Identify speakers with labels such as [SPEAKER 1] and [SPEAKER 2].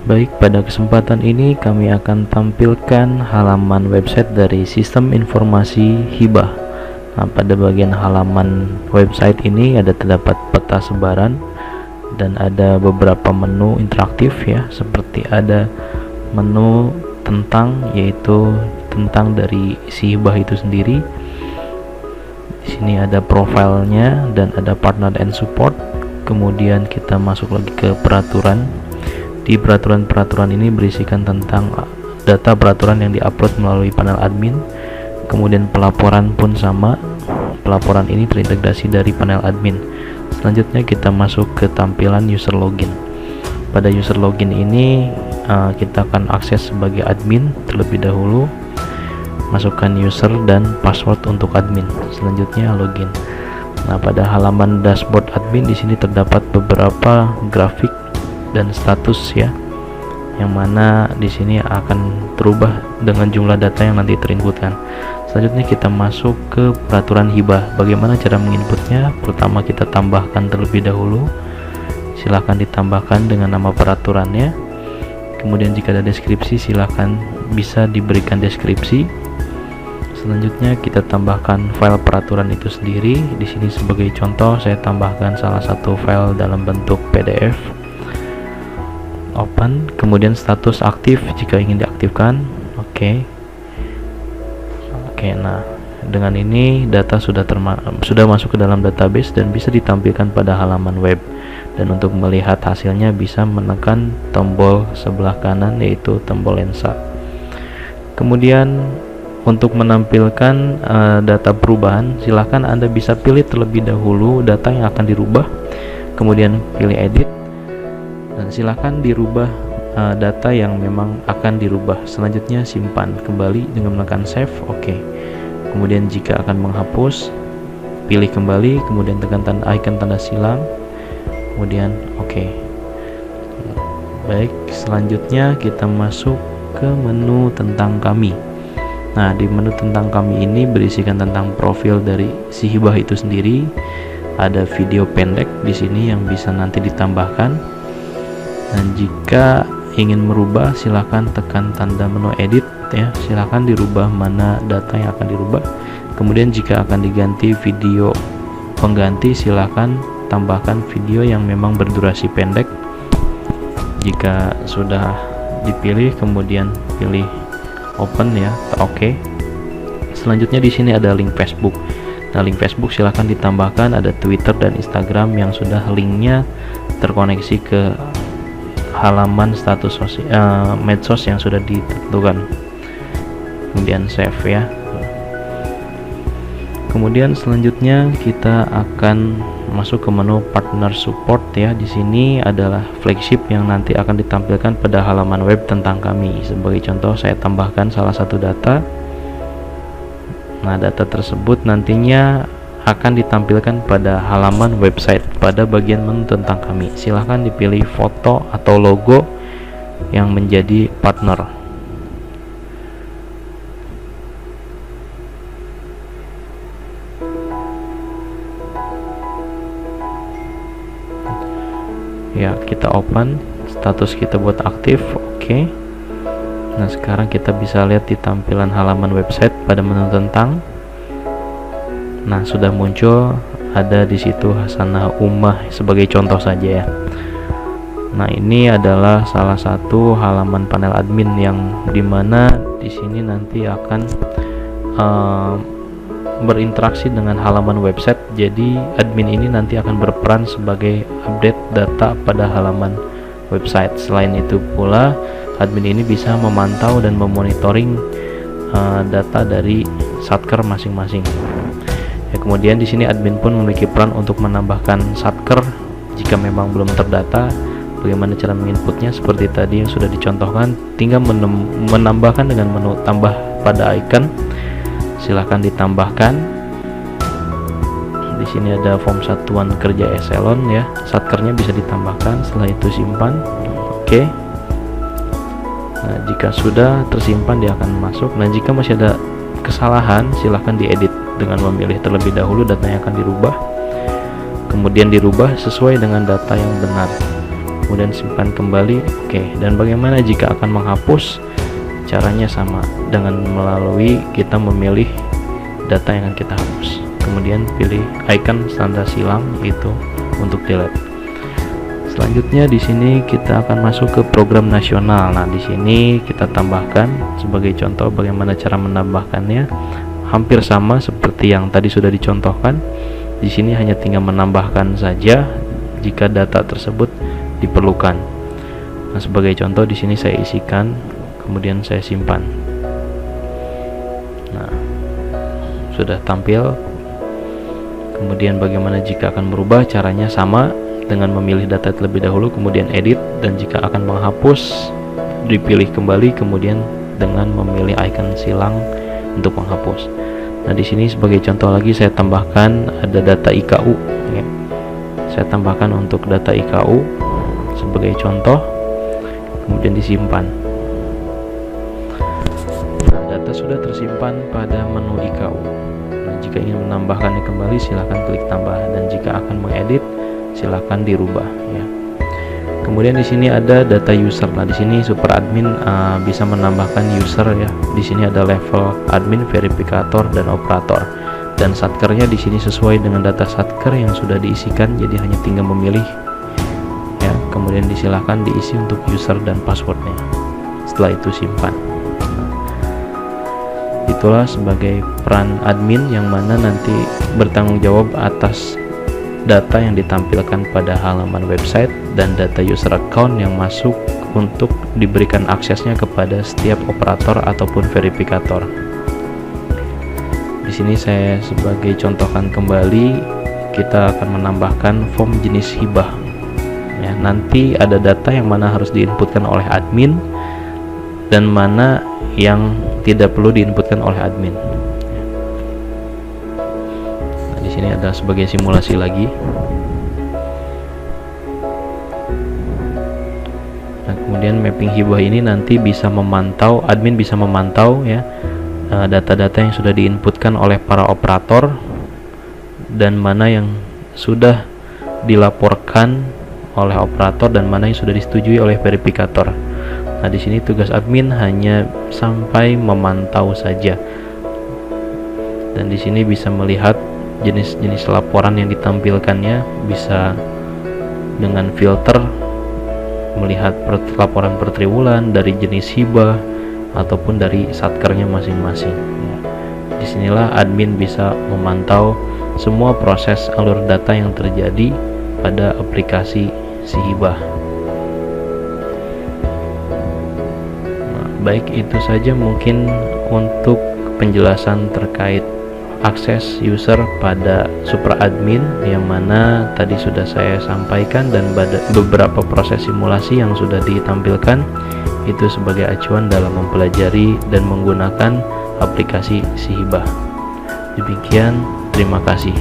[SPEAKER 1] Baik, pada kesempatan ini kami akan tampilkan halaman website dari Sistem Informasi Hibah. Nah, pada bagian halaman website ini terdapat peta sebaran dan ada beberapa menu interaktif ya, seperti ada menu tentang, yaitu tentang dari si hibah itu sendiri. Di sini ada profilnya dan ada partner and support. Kemudian kita masuk lagi ke peraturan. Di peraturan ini berisikan tentang data peraturan yang diupload melalui panel admin. Kemudian pelaporan pun sama, pelaporan ini terintegrasi dari panel admin. Selanjutnya kita masuk ke tampilan user login. Pada user login ini kita akan akses sebagai admin terlebih dahulu, masukkan user dan password untuk admin. Selanjutnya login. Nah, pada halaman dashboard admin di sini terdapat beberapa grafik dan status ya, yang mana di sini akan berubah dengan jumlah data yang nanti terinputkan. Selanjutnya kita masuk ke peraturan hibah. Bagaimana cara menginputnya? Pertama kita tambahkan terlebih dahulu. Silahkan ditambahkan dengan nama peraturannya. Kemudian jika ada deskripsi, silahkan bisa diberikan deskripsi. Selanjutnya kita tambahkan file peraturan itu sendiri. Di sini sebagai contoh saya tambahkan salah satu file dalam bentuk PDF. Open, kemudian status aktif jika ingin diaktifkan. Oke, nah dengan ini data sudah masuk ke dalam database dan bisa ditampilkan pada halaman web. Dan untuk melihat hasilnya bisa menekan tombol sebelah kanan, yaitu tombol lensa. Kemudian untuk menampilkan data perubahan, silahkan Anda bisa pilih terlebih dahulu data yang akan dirubah, kemudian pilih edit, dan silakan dirubah data yang memang akan dirubah. Selanjutnya simpan kembali dengan menekan save. Oke. Kemudian jika akan menghapus, pilih kembali, kemudian tekan icon tanda silang, kemudian oke. Baik, selanjutnya kita masuk ke menu tentang kami. Nah, di menu tentang kami ini berisikan tentang profil dari si hibah itu sendiri. Ada video pendek di sini yang bisa nanti ditambahkan. Dan jika ingin merubah, silahkan tekan tanda menu edit ya, silahkan dirubah mana data yang akan dirubah. Kemudian jika akan diganti video pengganti, silahkan tambahkan video yang memang berdurasi pendek. Jika sudah dipilih, kemudian pilih open ya, oke. Selanjutnya di sini ada link Facebook. Nah, link Facebook silahkan ditambahkan. Ada Twitter dan Instagram yang sudah linknya terkoneksi ke halaman status medsos yang sudah ditentukan. Kemudian save ya. Kemudian selanjutnya kita akan masuk ke menu partner support ya. Di sini adalah flagship yang nanti akan ditampilkan pada halaman web tentang kami. Sebagai contoh saya tambahkan salah satu data. Nah, data tersebut nantinya akan ditampilkan pada halaman website pada bagian menu tentang kami. Silahkan dipilih foto atau logo yang menjadi partner. Ya, kita open, status kita buat aktif. Oke. Nah, sekarang kita bisa lihat di tampilan halaman website pada menu tentang. Nah, sudah muncul, ada di situ Hasanah Ummah sebagai contoh saja ya. Nah, ini adalah salah satu halaman panel admin yang dimana di sini nanti akan berinteraksi dengan halaman website. Jadi admin ini nanti akan berperan sebagai update data pada halaman website. Selain itu pula, admin ini bisa memantau dan memonitoring data dari satker masing-masing. Ya, kemudian di sini admin pun memiliki peran untuk menambahkan satker jika memang belum terdata. Bagaimana cara menginputnya? Seperti tadi yang sudah dicontohkan, tinggal menambahkan dengan menu tambah pada icon. Silahkan ditambahkan. Di sini ada form satuan kerja eselon ya, satkernya bisa ditambahkan. Setelah itu simpan. Oke. Nah, jika sudah tersimpan dia akan masuk. Nah, jika masih ada kesalahan, silahkan diedit dengan memilih terlebih dahulu data yang akan dirubah, kemudian dirubah sesuai dengan data yang benar, kemudian simpan kembali. Oke. Dan bagaimana jika akan menghapus? Caranya sama, dengan melalui kita memilih data yang akan kita hapus, kemudian pilih icon tanda silang itu untuk delete. Selanjutnya di sini kita akan masuk ke program nasional. Nah, di sini kita tambahkan sebagai contoh bagaimana cara menambahkannya. Hampir sama seperti yang tadi sudah dicontohkan. Di sini hanya tinggal menambahkan saja jika data tersebut diperlukan. Nah, sebagai contoh di sini saya isikan, kemudian saya simpan. Nah, sudah tampil. Kemudian bagaimana jika akan merubah? Caranya sama, dengan memilih data terlebih dahulu, kemudian edit, dan jika akan menghapus dipilih kembali, kemudian dengan memilih icon silang untuk menghapus. Nah, di sini sebagai contoh lagi saya tambahkan ada data IKU ya. Saya tambahkan untuk data IKU sebagai contoh, kemudian disimpan. Nah, data sudah tersimpan pada menu IKU. Nah, jika ingin menambahkannya kembali silahkan klik tambah, dan jika akan mengedit silahkan dirubah ya. Kemudian di sini ada data user. Nah, di sini super admin bisa menambahkan user ya. Di sini ada level admin, verifikator, dan operator. Dan satkernya di sini sesuai dengan data satker yang sudah diisikan, jadi hanya tinggal memilih ya. Kemudian disilahkan diisi untuk user dan passwordnya. Setelah itu simpan. Nah, itulah sebagai peran admin yang mana nanti bertanggung jawab atas data yang ditampilkan pada halaman website dan data user account yang masuk untuk diberikan aksesnya kepada setiap operator ataupun verifikator. Di sini saya sebagai contohkan kembali, kita akan menambahkan form jenis hibah. Ya, nanti ada data yang mana harus diinputkan oleh admin dan mana yang tidak perlu diinputkan oleh admin. Di sini ada sebagai simulasi lagi. Nah, kemudian mapping hibah ini nanti bisa memantau, admin bisa memantau ya data-data yang sudah diinputkan oleh para operator dan mana yang sudah dilaporkan oleh operator dan mana yang sudah disetujui oleh verifikator. Nah, di sini tugas admin hanya sampai memantau saja. Dan di sini bisa melihat jenis-jenis laporan yang ditampilkannya, bisa dengan filter melihat laporan per triwulan dari jenis hibah ataupun dari satkernya masing-masing ya. Disinilah admin bisa memantau semua proses alur data yang terjadi pada aplikasi si hibah. Nah, baik, itu saja mungkin untuk penjelasan terkait akses user pada super admin yang mana tadi sudah saya sampaikan, dan beberapa proses simulasi yang sudah ditampilkan itu sebagai acuan dalam mempelajari dan menggunakan aplikasi si hibah. Demikian, terima kasih.